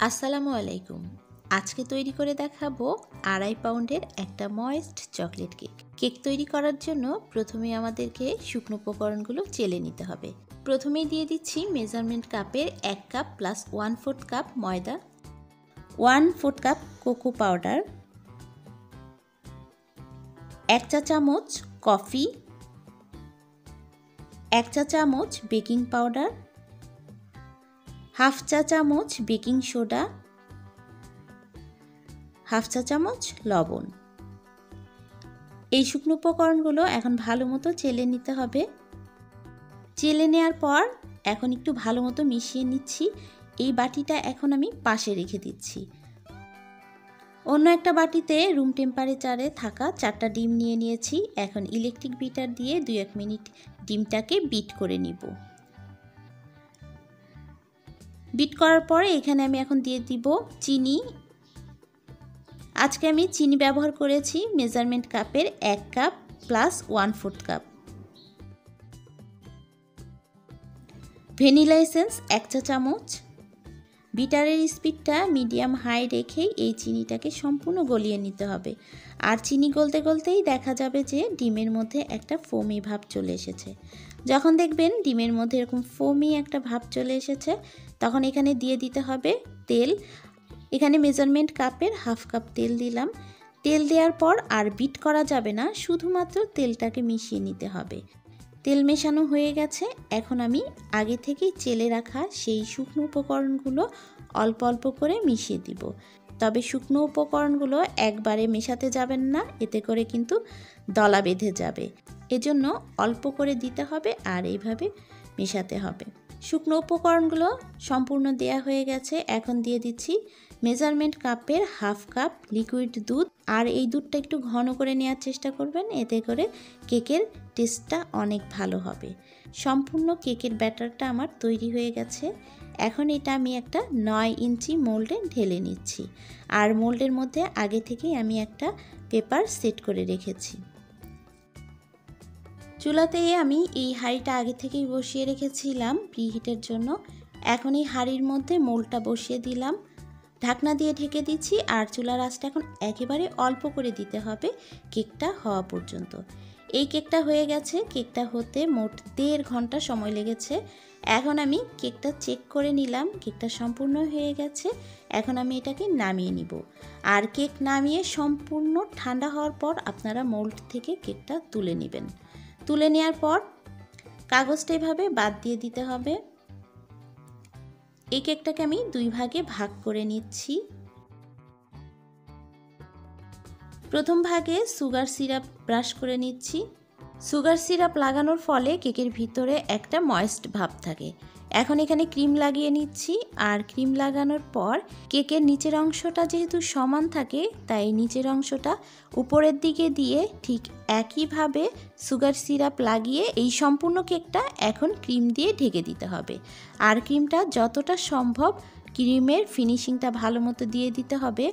আসসালামু আলাইকুম। আজকে তৈরি করে দেখাবো 2.5 পাউন্ডের একটা ময়েস্ট চকলেট কেক। কেক তৈরি করার জন্য প্রথমে আমাদেরকে শুকনো উপকরণগুলো চেলে নিতে হবে। প্রথমেই দিয়ে দিচ্ছি মেজারমেন্ট কাপের 1 কাপ প্লাস 1/4 কাপ ময়দা, 1/4 কাপ কোকো পাউডার, 1 চা চামচ কফি, 1 চা চামচ বেকিং পাউডার, হাফ চা চামচ বেকিং সোডা, হাফ চা চামচ লবণ। এই শুকনো উপকরণগুলো এখন ভালো মতো চেলে নিতে হবে। চেলে নেওয়ার পর এখন একটু ভালো মতো মিশিয়ে নিচ্ছি। এই বাটিটা এখন আমি পাশে রেখে দিচ্ছি। অন্য একটা বাটিতে রুম টেম্পারেচারে থাকা 4টা ডিম নিয়ে নিয়েছি। এখন ইলেকট্রিক বিটার দিয়ে 2-1 মিনিট ডিমটাকে বিট করে নিব। বিট করার পরে এখানে আমি এখন দিয়ে দিব চিনি। আজকে আমি চিনি ব্যবহার করেছি মেজারমেন্ট কাপের 1 cup plus 1/4 cup. Vanilla essence 1 চা চামচ। বিটারের স্পিডটা মিডিয়াম হাই রেখেই এই চিনিটাকে সম্পূর্ণ গলিয়ে নিতে হবে। আর চিনি গলতে গলতেই দেখা যাবে যে ডিমের মধ্যে একটা ফোমি ভাব চলে এসেছে। যখন দেখবেন ডিমের মধ্যে এরকম ফোমি একটা ভাব চলে এসেছে, তখন এখানে দিয়ে দিতে হবে তেল। এখানে মেজারমেন্ট কাপের হাফ কাপ তেল দিলাম। তেল দেওয়ার পর আর বিট করা যাবে না, শুধুমাত্র তেলটাকে মিশিয়ে নিতে হবে। তেল মেশানো হয়ে গেছে। এখন আমি আগে থেকেই চেলে রাখা সেই শুকনো উপকরণগুলো অল্প অল্প করে মিশিয়ে দিব। তবে শুকনো উপকরণগুলো একবারে মেশাতে যাবেন না, এতে করে কিন্তু দলা বেঁধে যাবে। এজন্য অল্প করে দিতে হবে আর এইভাবে মেশাতে হবে। শুকনো উপকরণগুলো সম্পূর্ণ দেয়া হয়ে গেছে। এখন দিয়ে দিচ্ছি মেজারমেন্ট কাপের হাফ কাপ লিকুইড দুধ। আর এই দুধটা একটু ঘন করে নেওয়ার চেষ্টা করবেন, এতে করে কেকের টেস্টটা অনেক ভালো হবে। সম্পূর্ণ কেকের ব্যাটারটা আমার তৈরি হয়ে গেছে। এখন এটা আমি একটা 9 ইঞ্চি মোল্ডে ঢেলে নিচ্ছি। আর মোল্ডের মধ্যে আগে থেকেই আমি একটা পেপার সেট করে রেখেছি। চুলাতে আমি এই হাঁড়িটা আগে থেকেই বসিয়ে রেখেছিলাম প্রিহিটের জন্য। এখন এই হাঁড়ির মধ্যে মোল্ডটা বসিয়ে দিলাম, ঢাকনা দিয়ে ঢেকে দিচ্ছি। আর চুলার আঁচটা এখন একেবারে অল্প করে দিতে হবে কেকটা হওয়া পর্যন্ত। এই কেকটা হয়ে গেছে। কেকটা হতে মোট 1.5 ঘন্টা সময় লেগেছে। এখন আমি কেকটা চেক করে নিলাম, কেকটা সম্পূর্ণ হয়ে গেছে। এখন আমি এটাকে নামিয়ে নিব। আর কেক নামিয়ে সম্পূর্ণ ঠান্ডা হওয়ার পর আপনারা মোল্ড থেকে কেকটা তুলে নেবেন। তুলে নেওয়ার পর কাগজটা এভাবে বাদ দিয়ে দিতে হবে। এই কেকটাকে আমি 2 ভাগে ভাগ করে নিচ্ছি। প্রথম ভাগে সুগার সিরাপ ব্রাশ করে নিচ্ছি। সুগার সিরাপ লাগানোর ফলে কেকের ভিতরে একটা ময়েস্ট ভাব থাকে। এখন এখানে ক্রিম লাগিয়ে নিচ্ছি। আর ক্রিম লাগানোর পর কেকের নিচের অংশটা যেহেতু সমান থাকে, তাই নিচের অংশটা উপরের দিকে দিয়ে ঠিক একইভাবে সুগার সিরাপ লাগিয়ে এই সম্পূর্ণ কেকটা এখন ক্রিম দিয়ে ঢেকে দিতে হবে। আর ক্রিমটা যতটা সম্ভব ক্রিমের ফিনিশিংটা ভালো মতো দিয়ে দিতে হবে।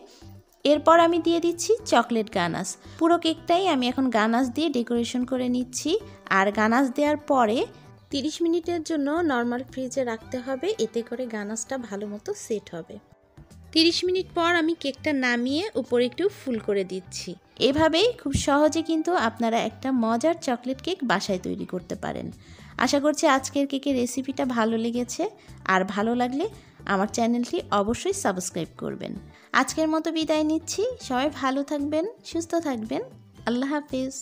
এরপর আমি দিয়ে দিচ্ছি চকলেট গানাশ। পুরো কেকটাই আমি এখন গানাশ দিয়ে ডেকোরেশন করে নিচ্ছি। আর গানাশ দেওয়ার পরে 30 মিনিটের জন্য নর্মাল ফ্রিজে রাখতে হবে, এতে করে গানাশটা ভালো মতো সেট হবে। 30 মিনিট পর আমি কেকটা নামিয়ে উপরে একটু ফুল করে দিচ্ছি। এভাবেই খুব সহজে কিন্তু আপনারা একটা মজার চকলেট কেক বাসায় তৈরি করতে পারেন। আশা করছি আজকের কেকের রেসিপিটা ভালো লেগেছে। আর ভালো লাগলে আমার চ্যানেলটি অবশ্যই সাবস্ক্রাইব করবেন। আজকের মতো বিদায় নিচ্ছি। সবাই ভালো থাকবেন, সুস্থ থাকবেন। আল্লাহ হাফেজ।